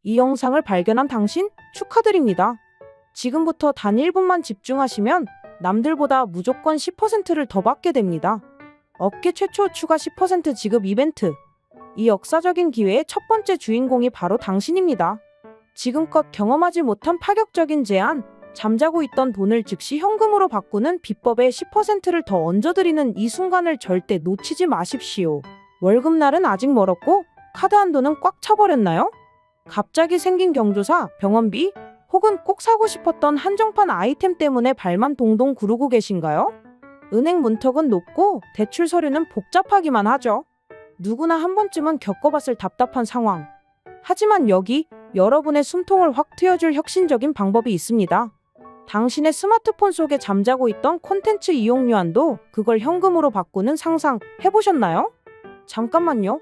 이 영상을 발견한 당신 축하드립니다. 지금부터 단 1분만 집중하시면 남들보다 무조건 10%를 더 받게 됩니다. 업계 최초 추가 10% 지급 이벤트. 이 역사적인 기회의 첫 번째 주인공이 바로 당신입니다. 지금껏 경험하지 못한 파격적인 제안, 잠자고 있던 돈을 즉시 현금으로 바꾸는 비법의 10%를 더 얹어드리는 이 순간을 절대 놓치지 마십시오. 월급날은 아직 멀었고 카드 한도는 꽉 차버렸나요? 갑자기 생긴 경조사, 병원비, 혹은 꼭 사고 싶었던 한정판 아이템 때문에 발만 동동 구르고 계신가요? 은행 문턱은 높고 대출 서류는 복잡하기만 하죠. 누구나 한 번쯤은 겪어봤을 답답한 상황. 하지만 여기 여러분의 숨통을 확 트여줄 혁신적인 방법이 있습니다. 당신의 스마트폰 속에 잠자고 있던 콘텐츠 이용료 한도, 그걸 현금으로 바꾸는 상상 해보셨나요? 잠깐만요.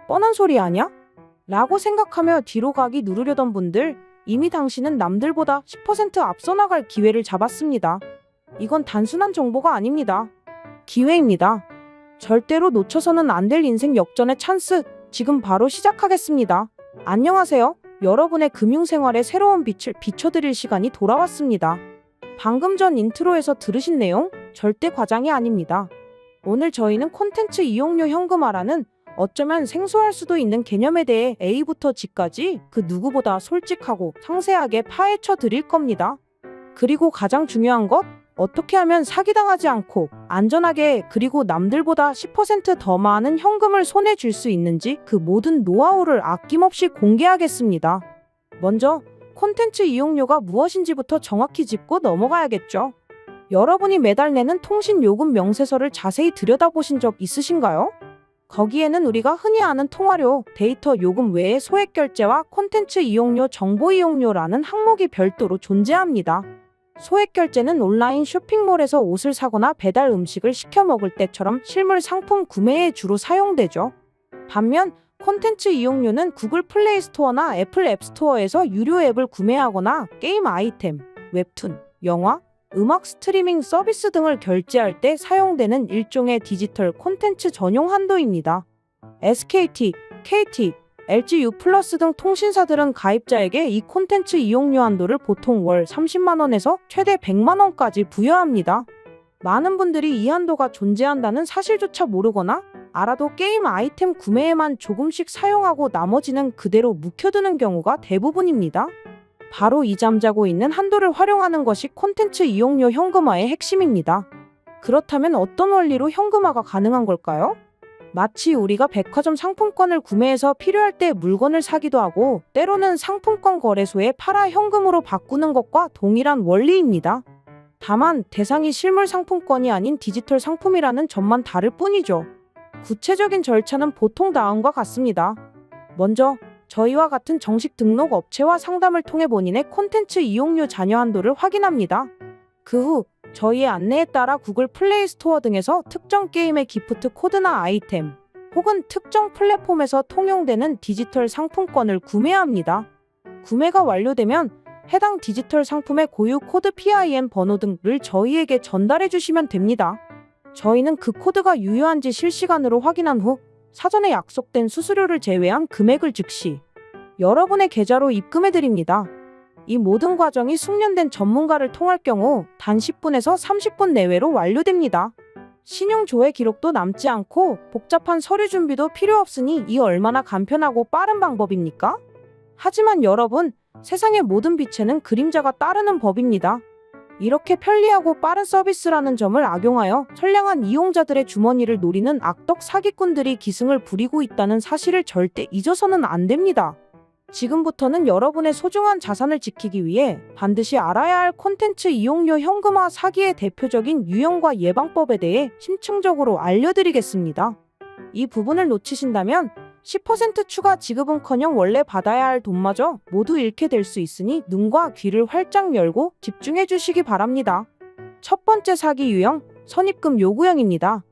뻔한 소리 아냐? 라고 생각하며 뒤로 가기 누르려던 분들, 이미 당신은 남들보다 10% 앞서 나갈 기회를 잡았습니다. 이건 단순한 정보가 아닙니다. 기회입니다. 절대로 놓쳐서는 안 될 인생 역전의 찬스, 지금 바로 시작하겠습니다. 안녕하세요. 여러분의 금융생활에 새로운 빛을 비춰드릴 시간이 돌아왔습니다. 방금 전 인트로에서 들으신 내용 절대 과장이 아닙니다. 오늘 저희는 콘텐츠 이용료 현금화라는 어쩌면 생소할 수도 있는 개념에 대해 A부터 G까지 그 누구보다 솔직하고 상세하게 파헤쳐 드릴 겁니다. 그리고 가장 중요한 것, 어떻게 하면 사기당하지 않고 안전하게, 그리고 남들보다 10% 더 많은 현금을 손에 쥘 수 있는지 그 모든 노하우를 아낌없이 공개하겠습니다. 먼저 콘텐츠 이용료가 무엇인지부터 정확히 짚고 넘어가야겠죠. 여러분이 매달 내는 통신 요금 명세서를 자세히 들여다보신 적 있으신가요? 거기에는 우리가 흔히 아는 통화료, 데이터 요금 외에 소액 결제와 콘텐츠 이용료, 정보 이용료라는 항목이 별도로 존재합니다. 소액 결제는 온라인 쇼핑몰에서 옷을 사거나 배달 음식을 시켜 먹을 때처럼 실물 상품 구매에 주로 사용되죠. 반면 콘텐츠 이용료는 구글 플레이 스토어나 애플 앱스토어에서 유료 앱을 구매하거나 게임 아이템, 웹툰, 영화, 음악 스트리밍 서비스 등을 결제할 때 사용되는 일종의 디지털 콘텐츠 전용 한도입니다. SKT, KT, LG U+ 등 통신사들은 가입자에게 이 콘텐츠 이용료 한도를 보통 월 30만 원에서 최대 100만 원까지 부여합니다. 많은 분들이 이 한도가 존재한다는 사실조차 모르거나 알아도 게임 아이템 구매에만 조금씩 사용하고 나머지는 그대로 묵혀두는 경우가 대부분입니다. 바로 이 잠자고 있는 한도를 활용하는 것이 콘텐츠 이용료 현금화의 핵심입니다. 그렇다면 어떤 원리로 현금화가 가능한 걸까요? 마치 우리가 백화점 상품권을 구매해서 필요할 때 물건을 사기도 하고 때로는 상품권 거래소에 팔아 현금으로 바꾸는 것과 동일한 원리입니다. 다만 대상이 실물 상품권이 아닌 디지털 상품이라는 점만 다를 뿐이죠. 구체적인 절차는 보통 다음과 같습니다. 먼저 저희와 같은 정식 등록 업체와 상담을 통해 본인의 콘텐츠 이용료 잔여 한도를 확인합니다. 그 후 저희의 안내에 따라 구글 플레이 스토어 등에서 특정 게임의 기프트 코드나 아이템, 혹은 특정 플랫폼에서 통용되는 디지털 상품권을 구매합니다. 구매가 완료되면 해당 디지털 상품의 고유 코드 PIN 번호 등을 저희에게 전달해 주시면 됩니다. 저희는 그 코드가 유효한지 실시간으로 확인한 후 사전에 약속된 수수료를 제외한 금액을 즉시 여러분의 계좌로 입금해 드립니다. 이 모든 과정이 숙련된 전문가를 통할 경우 단 10분에서 30분 내외로 완료됩니다. 신용 조회 기록도 남지 않고 복잡한 서류 준비도 필요 없으니 이 얼마나 간편하고 빠른 방법입니까? 하지만 여러분, 세상의 모든 빛에는 그림자가 따르는 법입니다. 이렇게 편리하고 빠른 서비스라는 점을 악용하여 선량한 이용자들의 주머니를 노리는 악덕 사기꾼들이 기승을 부리고 있다는 사실을 절대 잊어서는 안 됩니다. 지금부터는 여러분의 소중한 자산을 지키기 위해 반드시 알아야 할 콘텐츠 이용료 현금화 사기의 대표적인 유형과 예방법에 대해 심층적으로 알려드리겠습니다. 이 부분을 놓치신다면 10% 추가 지급은커녕 원래 받아야 할 돈마저 모두 잃게 될 수 있으니 눈과 귀를 활짝 열고 집중해 주시기 바랍니다. 첫 번째 사기 유형, 선입금 요구형입니다.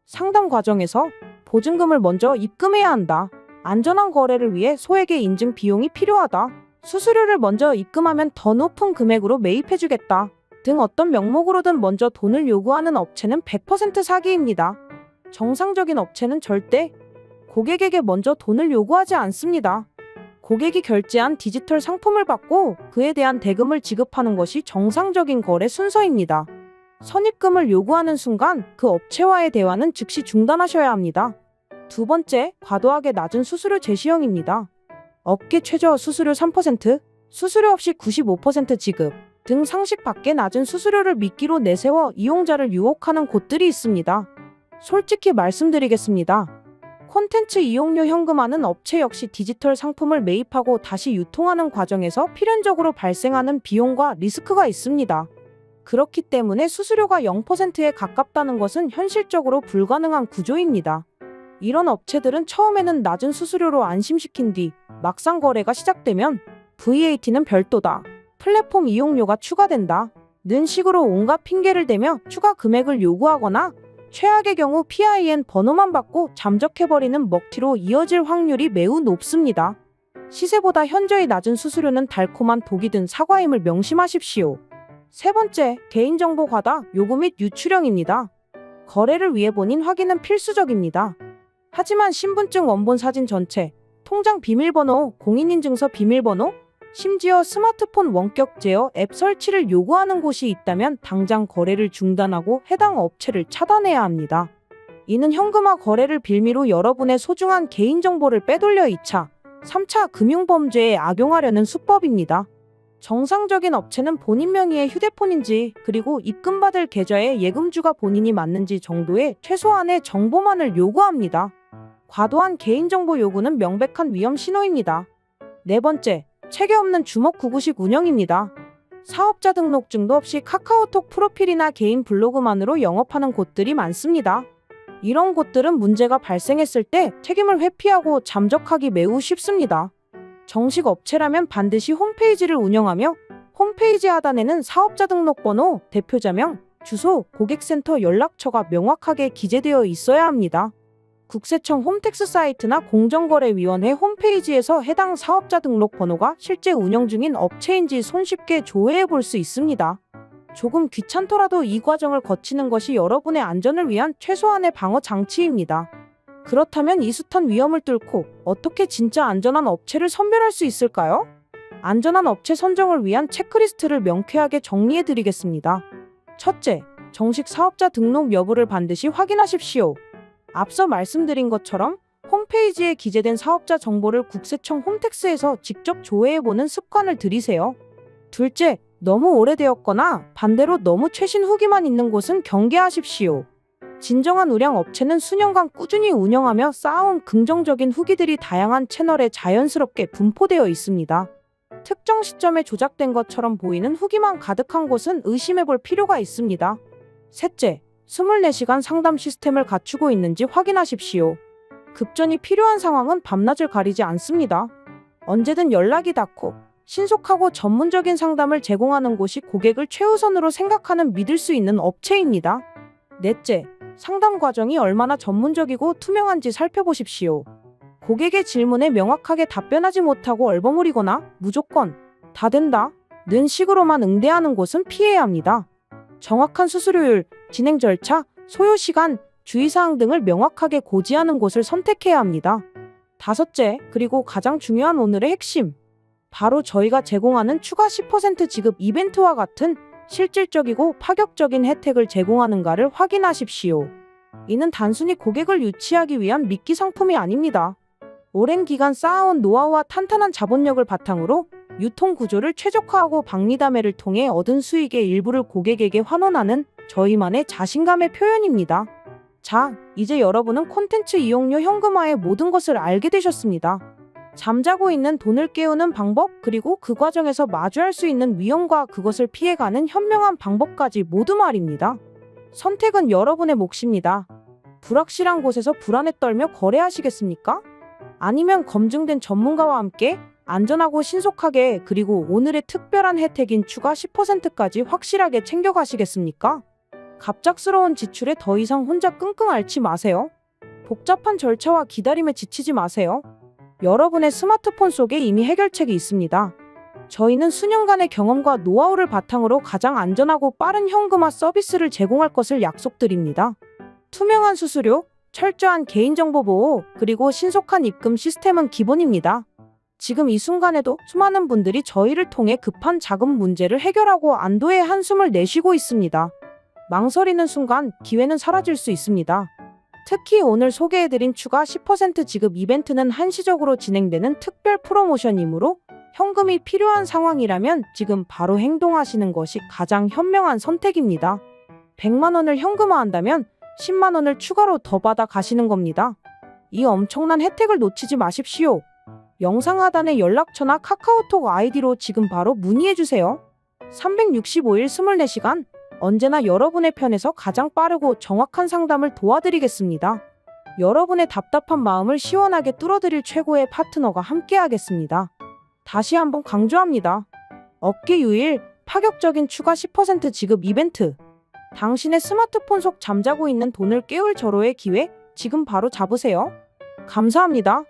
상담 과정에서 보증금을 먼저 입금해야 한다. 안전한 거래를 위해 소액의 인증 비용이 필요하다. 수수료를 먼저 입금하면 더 높은 금액으로 매입해주겠다. 등 어떤 명목으로든 먼저 돈을 요구하는 업체는 100% 사기입니다. 정상적인 업체는 절대 고객에게 먼저 돈을 요구하지 않습니다. 고객이 결제한 디지털 상품을 받고 그에 대한 대금을 지급하는 것이 정상적인 거래 순서입니다. 선입금을 요구하는 순간 그 업체와의 대화는 즉시 중단하셔야 합니다. 두 번째, 과도하게 낮은 수수료 제시형입니다. 업계 최저 수수료 3%, 수수료 없이 95% 지급 등 상식 밖의 낮은 수수료를 미끼로 내세워 이용자를 유혹하는 곳들이 있습니다. 솔직히 말씀드리겠습니다. 콘텐츠 이용료 현금화는 업체 역시 디지털 상품을 매입하고 다시 유통하는 과정에서 필연적으로 발생하는 비용과 리스크가 있습니다. 그렇기 때문에 수수료가 0%에 가깝다는 것은 현실적으로 불가능한 구조입니다. 이런 업체들은 처음에는 낮은 수수료로 안심시킨 뒤 막상 거래가 시작되면 VAT는 별도다, 플랫폼 이용료가 추가된다 는 식으로 온갖 핑계를 대며 추가 금액을 요구하거나 최악의 경우 PIN 번호만 받고 잠적해버리는 먹튀로 이어질 확률이 매우 높습니다. 시세보다 현저히 낮은 수수료는 달콤한 독이 든 사과임을 명심하십시오. 세 번째, 개인정보 과다 요구 및 유출형입니다. 거래를 위해 본인 확인은 필수적입니다. 하지만 신분증 원본 사진 전체, 통장 비밀번호, 공인인증서 비밀번호, 심지어 스마트폰 원격 제어 앱 설치를 요구하는 곳이 있다면 당장 거래를 중단하고 해당 업체를 차단해야 합니다. 이는 현금화 거래를 빌미로 여러분의 소중한 개인정보를 빼돌려 2차, 3차 금융범죄에 악용하려는 수법입니다. 정상적인 업체는 본인 명의의 휴대폰인지 그리고 입금받을 계좌의 예금주가 본인이 맞는지 정도의 최소한의 정보만을 요구합니다. 과도한 개인정보 요구는 명백한 위험 신호입니다. 네 번째, 체계 없는 주먹구구식 운영입니다. 사업자 등록증도 없이 카카오톡 프로필이나 개인 블로그만으로 영업하는 곳들이 많습니다. 이런 곳들은 문제가 발생했을 때 책임을 회피하고 잠적하기 매우 쉽습니다. 정식 업체라면 반드시 홈페이지를 운영하며 홈페이지 하단에는 사업자 등록번호, 대표자명, 주소, 고객센터 연락처가 명확하게 기재되어 있어야 합니다. 국세청 홈택스 사이트나 공정거래위원회 홈페이지에서 해당 사업자 등록번호가 실제 운영 중인 업체인지 손쉽게 조회해 볼 수 있습니다. 조금 귀찮더라도 이 과정을 거치는 것이 여러분의 안전을 위한 최소한의 방어 장치입니다. 그렇다면 이 숱한 위험을 뚫고 어떻게 진짜 안전한 업체를 선별할 수 있을까요? 안전한 업체 선정을 위한 체크리스트를 명쾌하게 정리해 드리겠습니다. 첫째, 정식 사업자 등록 여부를 반드시 확인하십시오. 앞서 말씀드린 것처럼 홈페이지에 기재된 사업자 정보를 국세청 홈택스에서 직접 조회해보는 습관을 들이세요. 둘째, 너무 오래되었거나 반대로 너무 최신 후기만 있는 곳은 경계하십시오. 진정한 우량 업체는 수년간 꾸준히 운영하며 쌓아온 긍정적인 후기들이 다양한 채널에 자연스럽게 분포되어 있습니다. 특정 시점에 조작된 것처럼 보이는 후기만 가득한 곳은 의심해볼 필요가 있습니다. 셋째, 24시간 상담 시스템을 갖추고 있는지 확인하십시오. 급전이 필요한 상황은 밤낮을 가리지 않습니다. 언제든 연락이 닿고 신속하고 전문적인 상담을 제공하는 곳이 고객을 최우선으로 생각하는 믿을 수 있는 업체입니다. 넷째, 상담 과정이 얼마나 전문적이고 투명한지 살펴보십시오. 고객의 질문에 명확하게 답변하지 못하고 얼버무리거나 무조건 다 된다 는 식으로만 응대하는 곳은 피해야 합니다. 정확한 수수료율, 진행 절차, 소요 시간, 주의사항 등을 명확하게 고지하는 곳을 선택해야 합니다. 다섯째, 그리고 가장 중요한 오늘의 핵심. 바로 저희가 제공하는 추가 10% 지급 이벤트와 같은 실질적이고 파격적인 혜택을 제공하는가를 확인하십시오. 이는 단순히 고객을 유치하기 위한 미끼 상품이 아닙니다. 오랜 기간 쌓아온 노하우와 탄탄한 자본력을 바탕으로 유통 구조를 최적화하고 박리담회를 통해 얻은 수익의 일부를 고객에게 환원하는 저희만의 자신감의 표현입니다. 자, 이제 여러분은 콘텐츠 이용료 현금화의 모든 것을 알게 되셨습니다. 잠자고 있는 돈을 깨우는 방법, 그리고 그 과정에서 마주할 수 있는 위험과 그것을 피해가는 현명한 방법까지 모두 말입니다. 선택은 여러분의 몫입니다. 불확실한 곳에서 불안에 떨며 거래하시겠습니까? 아니면 검증된 전문가와 함께 안전하고 신속하게, 그리고 오늘의 특별한 혜택인 추가 10%까지 확실하게 챙겨가시겠습니까? 갑작스러운 지출에 더 이상 혼자 끙끙 앓지 마세요. 복잡한 절차와 기다림에 지치지 마세요. 여러분의 스마트폰 속에 이미 해결책이 있습니다. 저희는 수년간의 경험과 노하우를 바탕으로 가장 안전하고 빠른 현금화 서비스를 제공할 것을 약속드립니다. 투명한 수수료, 철저한 개인정보 보호, 그리고 신속한 입금 시스템은 기본입니다. 지금 이 순간에도 수많은 분들이 저희를 통해 급한 자금 문제를 해결하고 안도의 한숨을 내쉬고 있습니다. 망설이는 순간 기회는 사라질 수 있습니다. 특히 오늘 소개해드린 추가 10% 지급 이벤트는 한시적으로 진행되는 특별 프로모션이므로 현금이 필요한 상황이라면 지금 바로 행동하시는 것이 가장 현명한 선택입니다. 100만 원을 현금화한다면 10만 원을 추가로 더 받아 가시는 겁니다. 이 엄청난 혜택을 놓치지 마십시오. 영상 하단의 연락처나 카카오톡 아이디로 지금 바로 문의해주세요. 365일 24시간 언제나 여러분의 편에서 가장 빠르고 정확한 상담을 도와드리겠습니다. 여러분의 답답한 마음을 시원하게 뚫어드릴 최고의 파트너가 함께하겠습니다. 다시 한번 강조합니다. 업계 유일 파격적인 추가 10% 지급 이벤트. 당신의 스마트폰 속 잠자고 있는 돈을 깨울 절호의 기회 지금 바로 잡으세요. 감사합니다.